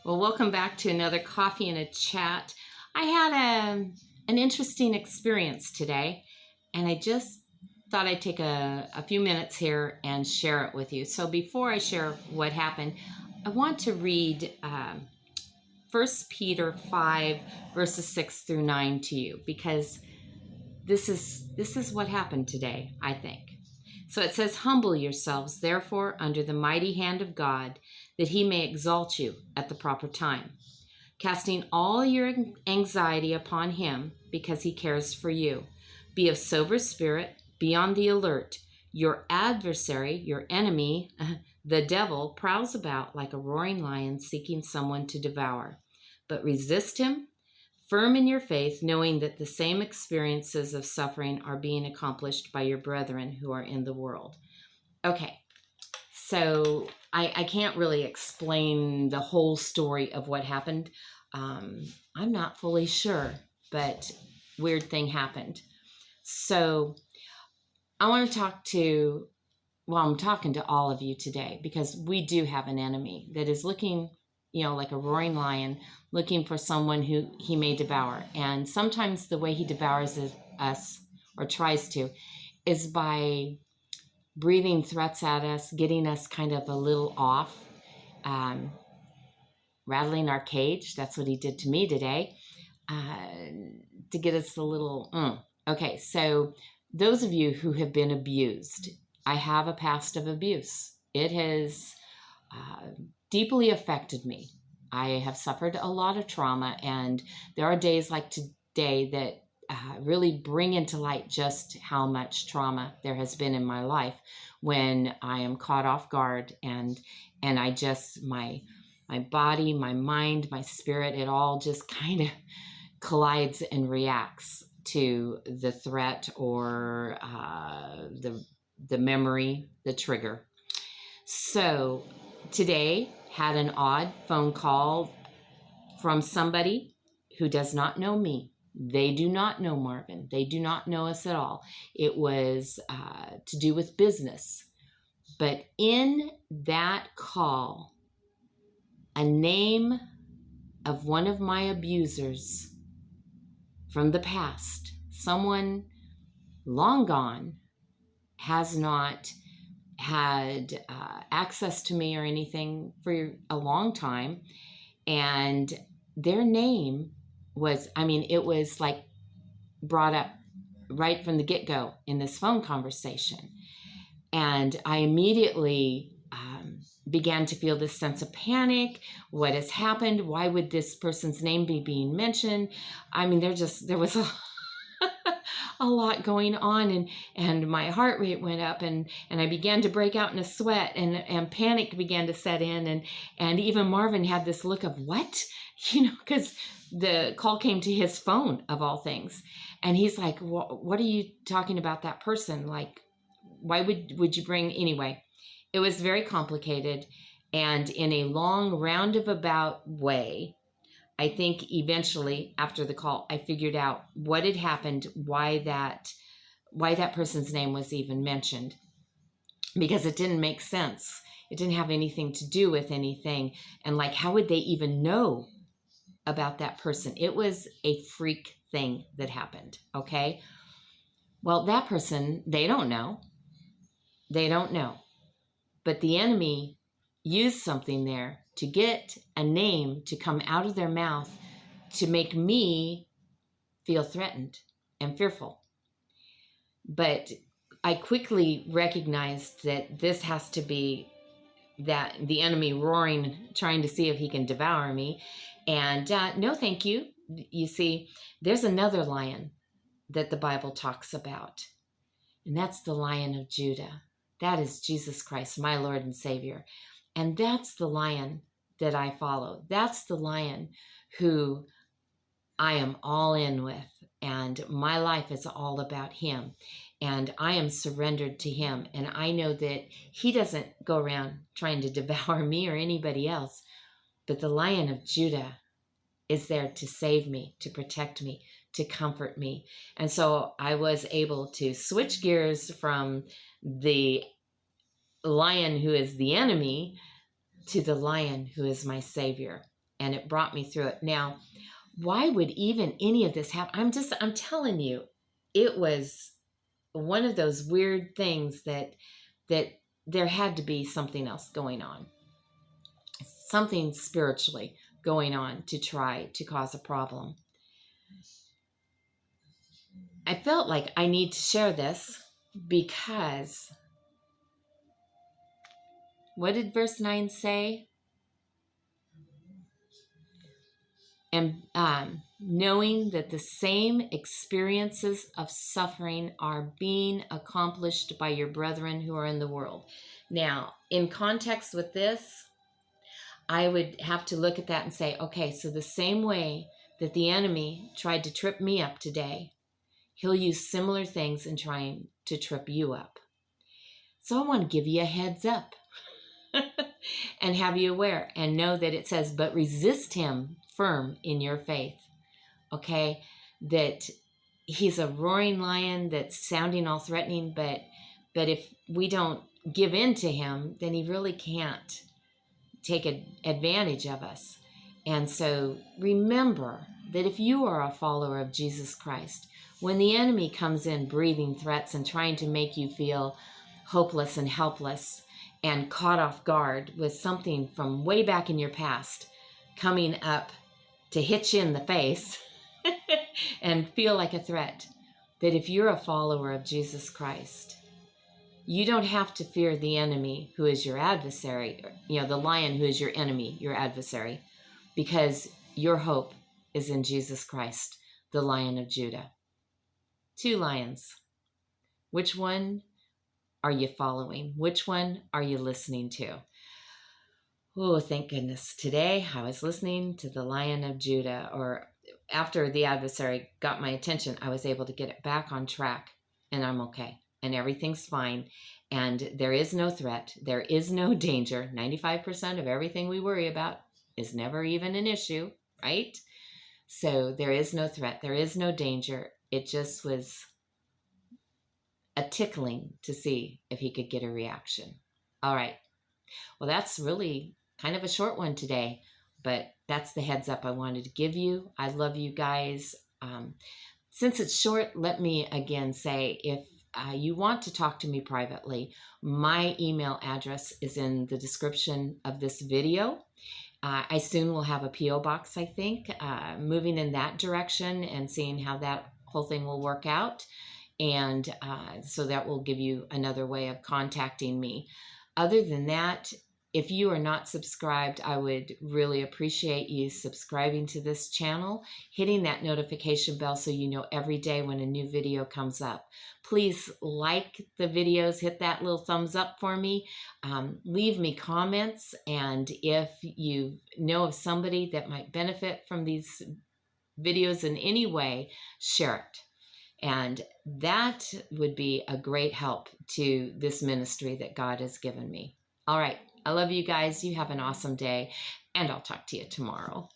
Well, welcome back to another Coffee and a Chat. I had an interesting experience today, and I just thought I'd take a few minutes here and share it with you. So before I share what happened, I want to read 1 Peter 5, verses 6 through 9 to you, because this is what happened today, I think. So it says, "Humble yourselves, therefore, under the mighty hand of God, that he may exalt you at the proper time, casting all your anxiety upon him, because he cares for you. Be of sober spirit, be on the alert. Your adversary, your enemy, the devil, prowls about like a roaring lion seeking someone to devour. But resist him, firm in your faith, knowing that the same experiences of suffering are being accomplished by your brethren who are in the world." Okay, so I can't really explain the whole story of what happened. I'm not fully sure, but weird thing happened. So I want to I'm talking to all of you today, because we do have an enemy that is looking, like a roaring lion, looking for someone who he may devour. And sometimes the way he devours us, or tries to, is by breathing threats at us, getting us kind of a little off, rattling our cage. That's what he did to me today, to get us a little, Okay, so those of you who have been abused, I have a past of abuse. It has deeply affected me. I have suffered a lot of trauma, and there are days like today that really bring into light just how much trauma there has been in my life, when I am caught off guard, and I just, my body, my mind, my spirit, it all just kind of collides and reacts to the threat, or the memory, the trigger. So today had an odd phone call from somebody who does not know me. They do not know Marvin. They do not know us at all. It was to do with business. But in that call, a name of one of my abusers from the past, someone long gone, has not had access to me or anything for a long time. And their name was, it was like brought up right from the get-go in this phone conversation. And I immediately began to feel this sense of panic. What has happened? Why would this person's name be being mentioned? There was a lot going on, and my heart rate went up, and I began to break out in a sweat, and panic began to set in, and even Marvin had this look of what, because the call came to his phone of all things, and he's like, what are you talking about, that person? Like, why would you bring, anyway, it was very complicated, and in a long roundabout way, I think eventually after the call, I figured out what had happened, why that person's name was even mentioned, because it didn't make sense. It didn't have anything to do with anything. And like, how would they even know about that person? It was a freak thing that happened. Okay. Well, that person, they don't know. But the enemy used something there to get a name to come out of their mouth to make me feel threatened and fearful. But I quickly recognized that this has to be that the enemy roaring, trying to see if he can devour me. And no, thank you. You see, there's another lion that the Bible talks about, and that's the Lion of Judah. That is Jesus Christ, my Lord and Savior. And that's the lion that I follow. That's the lion who I am all in with. And my life is all about him. And I am surrendered to him. And I know that he doesn't go around trying to devour me or anybody else. But the Lion of Judah is there to save me, to protect me, to comfort me. And so I was able to switch gears from the lion who is the enemy to the lion who is my Savior. and it brought me through it. Now, why would even any of this happen? I'm telling you, it was one of those weird things that there had to be something else going on, something spiritually going on to try to cause a problem. I felt like I need to share this because what did verse 9 say? And knowing that the same experiences of suffering are being accomplished by your brethren who are in the world. Now, in context with this, I would have to look at that and say, okay, so the same way that the enemy tried to trip me up today, he'll use similar things in trying to trip you up. So I want to give you a heads up and have you aware and know that it says, but resist him firm in your faith. Okay, that he's a roaring lion that's sounding all threatening, but if we don't give in to him, then he really can't take advantage of us. And so remember that if you are a follower of Jesus Christ, when the enemy comes in breathing threats and trying to make you feel hopeless and helpless and caught off guard with something from way back in your past coming up to hit you in the face and feel like a threat, that if you're a follower of Jesus Christ, you don't have to fear the enemy who is your adversary, the lion who is your enemy, your adversary, because your hope is in Jesus Christ, the Lion of Judah. 2 lions. Which one are you following? Which one are you listening to? Oh, thank goodness. Today I was listening to the Lion of Judah, or after the adversary got my attention, I was able to get it back on track, and I'm okay. And everything's fine. And there is no threat. There is no danger. 95% of everything we worry about is never even an issue, right? So there is no threat. There is no danger. It just was a tickling to see if he could get a reaction. All right. Well, that's really kind of a short one today, but that's the heads up I wanted to give you. I love you guys. Since it's short, let me again say, if you want to talk to me privately, my email address is in the description of this video. I soon will have a P.O. box, I think, moving in that direction and seeing how that whole thing will work out. And so that will give you another way of contacting me. Other than that, if you are not subscribed, I would really appreciate you subscribing to this channel, hitting that notification bell so you know every day when a new video comes up. Please like the videos, hit that little thumbs up for me, leave me comments, and if you know of somebody that might benefit from these videos in any way, share it. And that would be a great help to this ministry that God has given me. All right. I love you guys. You have an awesome day, and I'll talk to you tomorrow.